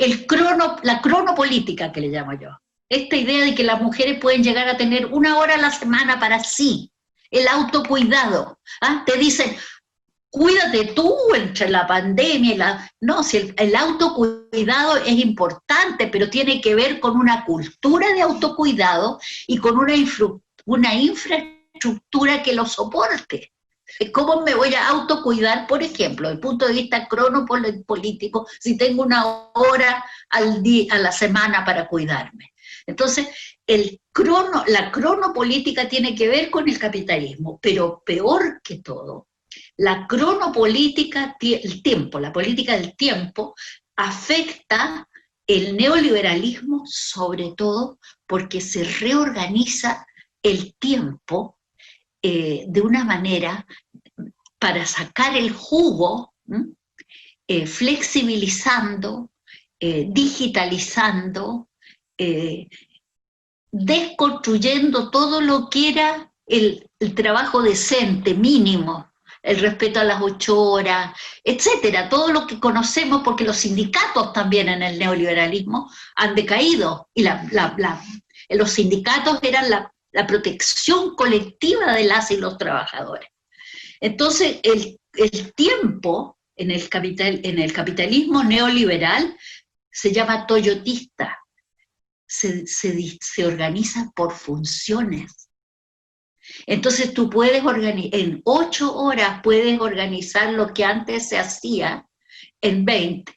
la cronopolítica que le llamo yo. Esta idea de que las mujeres pueden llegar a tener 1 hora a la semana para sí, el autocuidado. ¿Ah? Te dicen, cuídate tú entre la pandemia y la... No, si el autocuidado es importante, pero tiene que ver con una cultura de autocuidado y con una infraestructura que lo soporte. ¿Cómo me voy a autocuidar, por ejemplo, desde el punto de vista cronopolítico, si tengo 1 hora a la semana para cuidarme? Entonces, la cronopolítica tiene que ver con el capitalismo, pero peor que todo, la cronopolítica, el tiempo, la política del tiempo, afecta el neoliberalismo sobre todo porque se reorganiza el tiempo de una manera para sacar el jugo, flexibilizando, digitalizando, desconstruyendo todo lo que era el trabajo decente, mínimo, el respeto a las 8 horas, etcétera, todo lo que conocemos, porque los sindicatos también en el neoliberalismo han decaído, y los sindicatos eran la protección colectiva de las y los trabajadores. Entonces, el tiempo en el capitalismo neoliberal se llama toyotista, se organiza por funciones. Entonces tú puedes en 8 horas puedes organizar lo que antes se hacía en 20,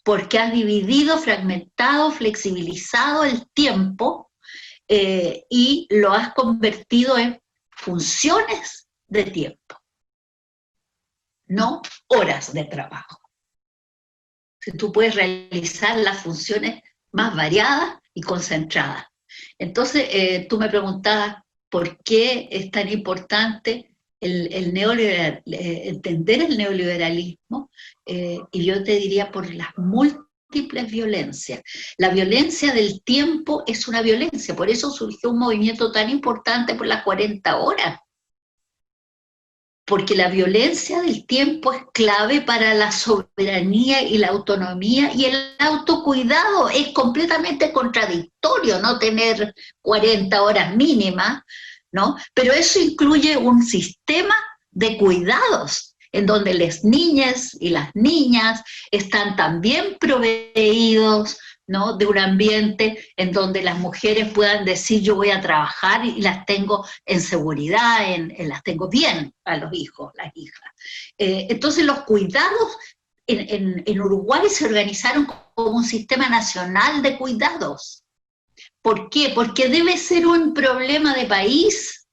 porque has dividido, fragmentado, flexibilizado el tiempo y lo has convertido en funciones de tiempo, no horas de trabajo. Tú puedes realizar las funciones más variadas y concentradas. Entonces, tú me preguntabas por qué es tan importante entender el neoliberalismo, y yo te diría por las múltiples violencias. La violencia del tiempo es una violencia, por eso surgió un movimiento tan importante por las 40 horas, porque la violencia del tiempo es clave para la soberanía y la autonomía, y el autocuidado es completamente contradictorio, no tener 40 horas mínimas, ¿no? Pero eso incluye un sistema de cuidados, en donde las niñas y las niñas están también proveídos, ¿no?, de un ambiente en donde las mujeres puedan decir yo voy a trabajar y las tengo en seguridad, las tengo bien a los hijos, las hijas. Entonces los cuidados en Uruguay se organizaron como un sistema nacional de cuidados. ¿Por qué? Porque debe ser un problema de país.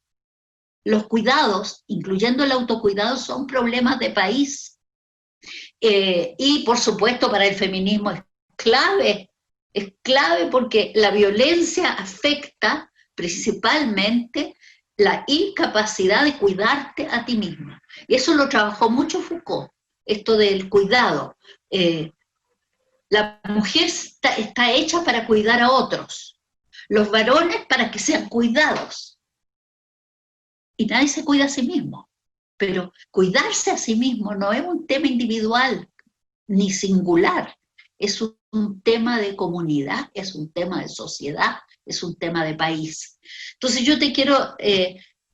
Los cuidados, incluyendo el autocuidado, son problemas de país. Y por supuesto para el feminismo es clave porque la violencia afecta principalmente la incapacidad de cuidarte a ti misma. Y eso lo trabajó mucho Foucault, esto del cuidado. La mujer está hecha para cuidar a otros, los varones para que sean cuidados. Y nadie se cuida a sí mismo. Pero cuidarse a sí mismo no es un tema individual ni singular, es un tema de comunidad, es un tema de sociedad, es un tema de país. Entonces yo te quiero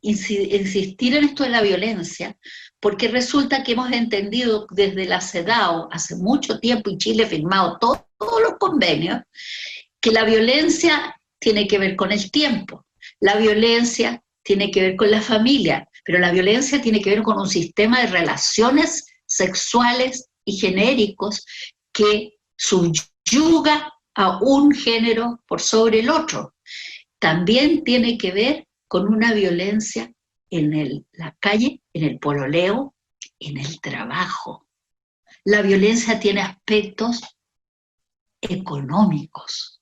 insistir en esto de la violencia, porque resulta que hemos entendido desde la CEDAW hace mucho tiempo, y Chile ha firmado todos los convenios, que la violencia tiene que ver con el tiempo, la violencia tiene que ver con la familia, pero la violencia tiene que ver con un sistema de relaciones sexuales y genéricos que subyuga a un género por sobre el otro. También tiene que ver con una violencia en la calle, en el pololeo, en el trabajo. La violencia tiene aspectos económicos,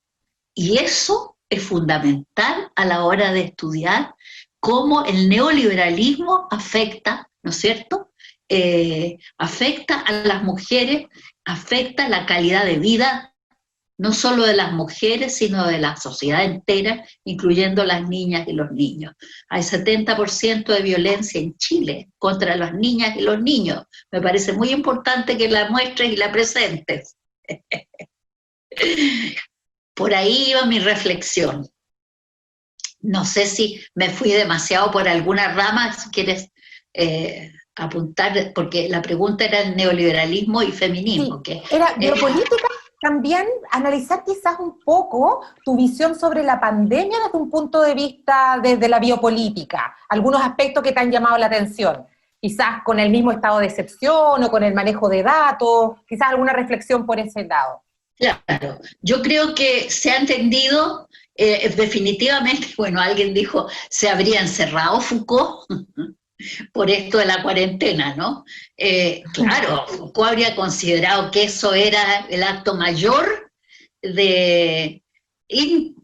y eso es fundamental a la hora de estudiar cómo el neoliberalismo afecta, ¿no es cierto?, afecta a las mujeres, afecta la calidad de vida, no solo de las mujeres, sino de la sociedad entera, incluyendo las niñas y los niños. Hay 70% de violencia en Chile contra las niñas y los niños. Me parece muy importante que la muestres y la presentes. Por ahí iba mi reflexión. No sé si me fui demasiado por alguna rama, si quieres apuntar, porque la pregunta era el neoliberalismo y feminismo, Sí, que era eh, biopolítica, también analizar quizás un poco tu visión sobre la pandemia desde un punto de vista desde la biopolítica, algunos aspectos que te han llamado la atención, quizás con el mismo estado de excepción o con el manejo de datos, quizás alguna reflexión por ese lado. claro, yo creo que se ha entendido definitivamente, bueno, alguien dijo, se habría encerrado Foucault por esto de la cuarentena, ¿no? Claro, Foucault habría considerado que eso era el acto mayor de,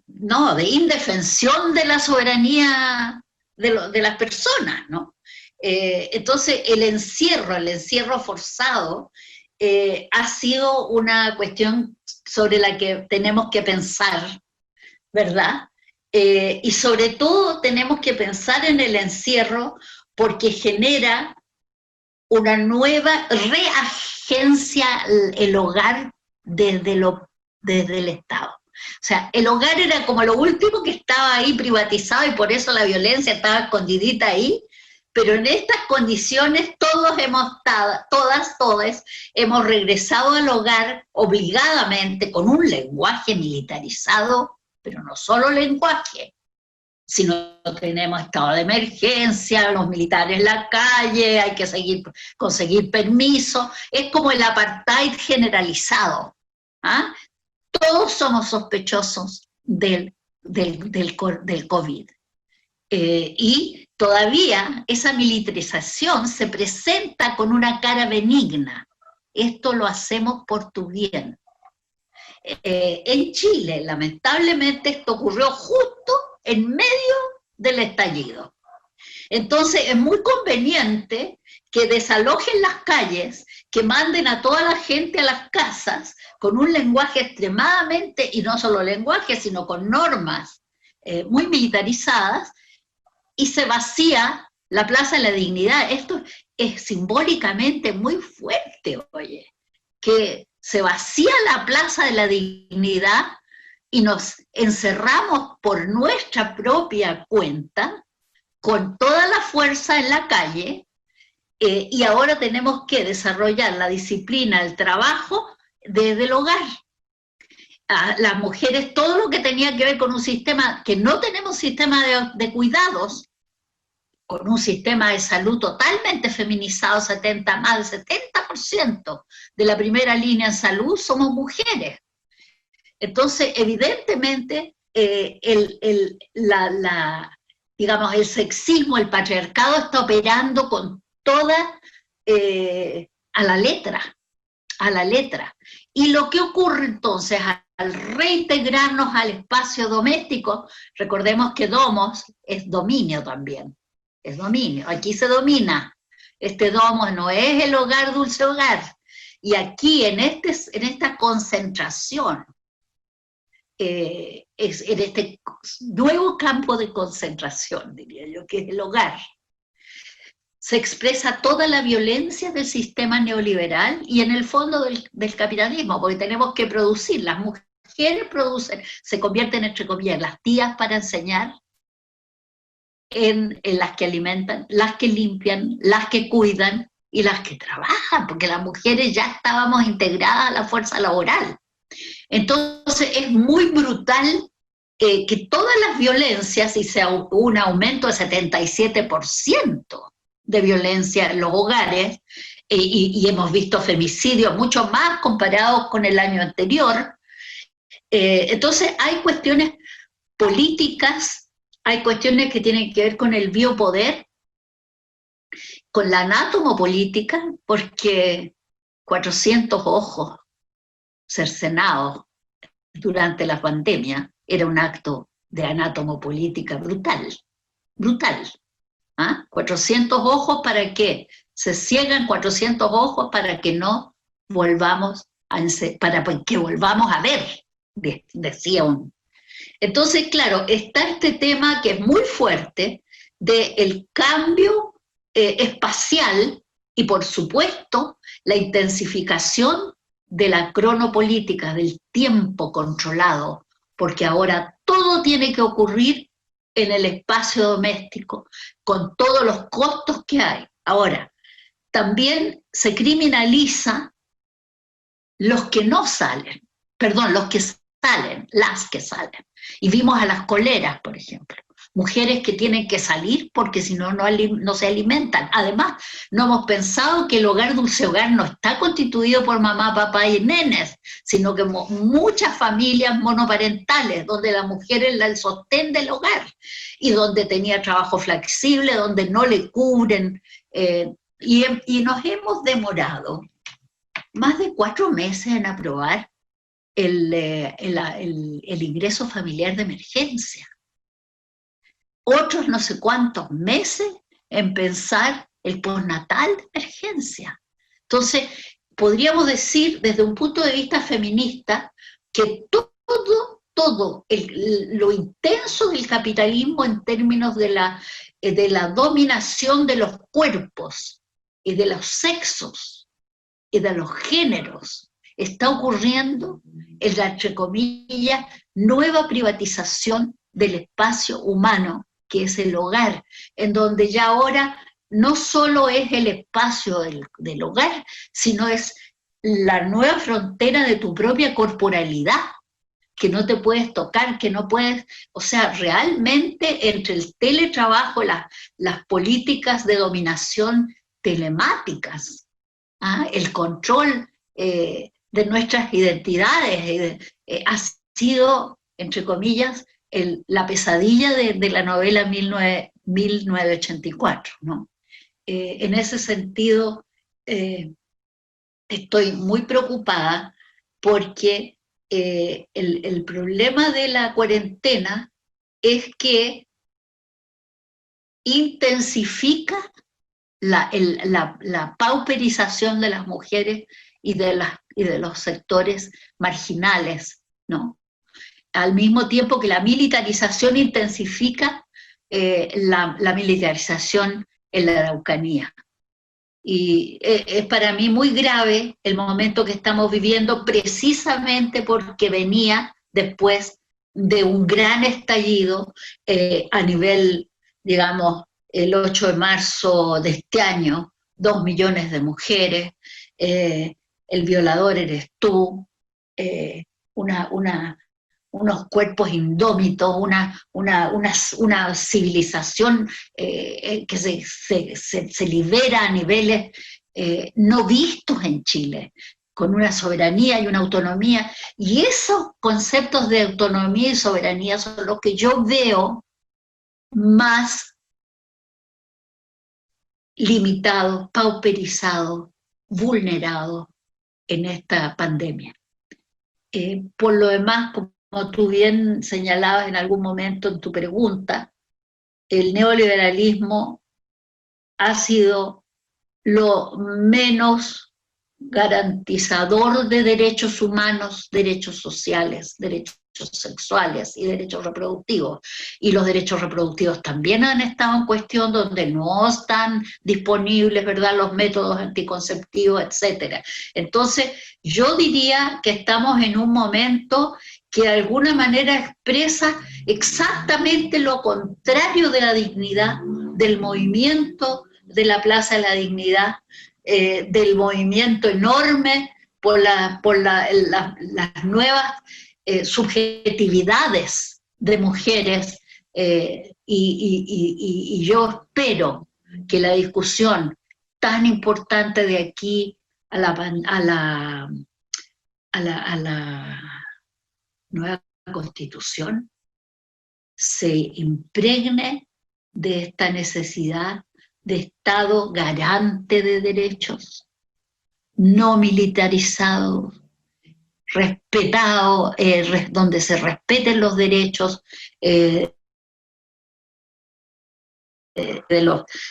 no, de indefensión de la soberanía de las personas, ¿no? Entonces, el encierro forzado, ha sido una cuestión sobre la que tenemos que pensar, ¿verdad? Y sobre todo tenemos que pensar en el encierro porque genera una nueva reagencia el hogar desde el Estado. O sea, el hogar era como lo último que estaba ahí privatizado y por eso la violencia estaba escondidita ahí, pero en estas condiciones todos hemos estado, todas hemos regresado al hogar obligadamente con un lenguaje militarizado, pero no solo lenguaje, sino que tenemos estado de emergencia, los militares en la calle, hay que conseguir permiso, es como el apartheid generalizado. ¿Ah? Todos somos sospechosos del COVID. Y todavía esa militarización se presenta con una cara benigna. Esto lo hacemos por tu bien. En Chile, lamentablemente, esto ocurrió justo en medio del estallido. Entonces, es muy conveniente que desalojen las calles, que manden a toda la gente a las casas con un lenguaje extremadamente, y no solo lenguaje, sino con normas muy militarizadas, y se vacía la Plaza de la Dignidad. Esto es simbólicamente muy fuerte, oye, que se vacía la Plaza de la Dignidad y nos encerramos por nuestra propia cuenta, con toda la fuerza en la calle, y ahora tenemos que desarrollar la disciplina, el trabajo desde el hogar. A las mujeres, todo lo que tenía que ver con un sistema, que no tenemos sistema de cuidados, con un sistema de salud totalmente feminizado, más del 70% de la primera línea en salud somos mujeres. Entonces, evidentemente, digamos, el sexismo, el patriarcado está operando con toda, a la letra. Y lo que ocurre entonces, al reintegrarnos al espacio doméstico, recordemos que domos es dominio también, es dominio, aquí se domina, este domo no es el hogar, dulce hogar, y aquí en esta concentración, es en este nuevo campo de concentración, diría yo, que es el hogar, se expresa toda la violencia del sistema neoliberal y en el fondo del capitalismo, porque tenemos que producir, las mujeres producen, se convierten entre comillas, las tías para enseñar, en las que alimentan, las que limpian, las que cuidan y las que trabajan, porque las mujeres ya estábamos integradas a la fuerza laboral. Entonces es muy brutal que todas las violencias, y se un aumento del 77% de violencia en los hogares, y hemos visto femicidios mucho más comparados con el año anterior. Entonces hay cuestiones políticas, hay cuestiones que tienen que ver con el biopoder, con la anátomopolítica, porque 400 ojos cercenados durante la pandemia era un acto de anátomopolítica brutal, brutal. ¿Ah? 400 ojos para qué? Se ciegan 400 ojos para que no volvamos para que volvamos a ver, decía uno. Entonces, claro, está este tema que es muy fuerte del cambio espacial y, por supuesto, la intensificación de la cronopolítica, del tiempo controlado, porque ahora todo tiene que ocurrir en el espacio doméstico, con todos los costos que hay. Ahora, también se criminaliza los que no salen, perdón, los que salen, las que salen. Y vimos a las coleras, por ejemplo, mujeres que tienen que salir porque si no, no se alimentan. Además, no hemos pensado que el hogar dulce hogar no está constituido por mamá, papá y nenes, sino que muchas familias monoparentales, donde la mujer es el sostén del hogar y donde tenía trabajo flexible, donde no le cubren. Y nos hemos demorado más de 4 meses en aprobar el ingreso familiar de emergencia. Otros no sé cuántos meses en pensar el postnatal de emergencia. Entonces, podríamos decir desde un punto de vista feminista que todo lo intenso del capitalismo en términos de la dominación de los cuerpos y de los sexos y de los géneros está ocurriendo en la, entre comillas, nueva privatización del espacio humano, que es el hogar, en donde ya ahora no solo es el espacio del hogar, sino es la nueva frontera de tu propia corporalidad, que no te puedes tocar, que no puedes, o sea, realmente entre el teletrabajo, las políticas de dominación telemáticas, el control de nuestras identidades, ha sido, entre comillas, la pesadilla de la novela 1984, ¿no? En ese sentido, estoy muy preocupada porque el problema de la cuarentena es que intensifica la pauperización de las mujeres y de los sectores marginales, ¿no? Al mismo tiempo que la militarización intensifica la militarización en la Araucanía. Y es para mí muy grave el momento que estamos viviendo, precisamente porque venía después de un gran estallido a nivel, digamos, el 8 de marzo de este año, 2 millones de mujeres, el violador eres tú, unos cuerpos indómitos, una civilización que se libera a niveles no vistos en Chile, con una soberanía y una autonomía, y esos conceptos de autonomía y soberanía son los que yo veo más limitados, pauperizados, vulnerados en esta pandemia. Por lo demás, como tú bien señalabas en algún momento en tu pregunta, el neoliberalismo ha sido lo menos garantizador de derechos humanos, derechos sociales, derechos sexuales y derechos reproductivos. Y los derechos reproductivos también han estado en cuestión, donde no están disponibles, ¿verdad?, los métodos anticonceptivos, etc. Entonces, yo diría que estamos en un momento que de alguna manera expresa exactamente lo contrario de la dignidad, del movimiento de la Plaza de la Dignidad, del movimiento enorme por las nuevas subjetividades de mujeres, y yo espero que la discusión tan importante de aquí a la nueva Constitución se impregne de esta necesidad de Estado garante de derechos, no militarizado, respetado, donde se respeten los derechos de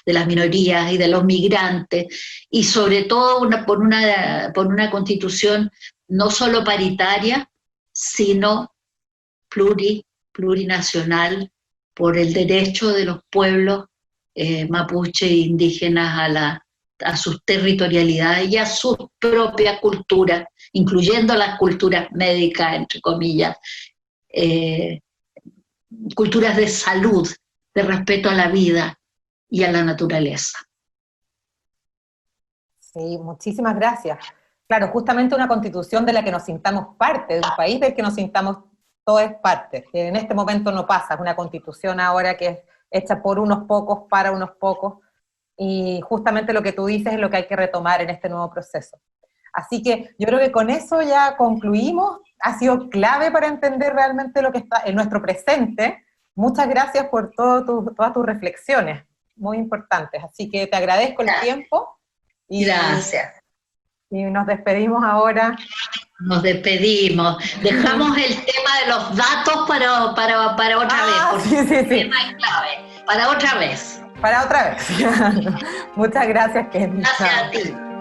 las minorías y de los migrantes, y sobre todo por una constitución no solo paritaria, sino plurinacional, por el derecho de los pueblos mapuche e indígenas a sus territorialidades y a su propia cultura, incluyendo las culturas médicas, entre comillas, culturas de salud, de respeto a la vida y a la naturaleza. Sí, muchísimas gracias. Claro, justamente una constitución de la que nos sintamos parte, de un país del que nos sintamos todos parte, que en este momento no pasa, es una constitución ahora que es hecha por unos pocos, para unos pocos, y justamente lo que tú dices es lo que hay que retomar en este nuevo proceso. Así que yo creo que con eso ya concluimos, ha sido clave para entender realmente lo que está en nuestro presente. Muchas gracias por todas tus reflexiones, muy importantes, así que te agradezco el tiempo. Gracias. Y nos despedimos ahora. Nos despedimos. Dejamos el tema de los datos para otra vez, porque sí. el tema es clave. Para otra vez. Para otra vez. Muchas gracias, Kenny. Gracias a ti.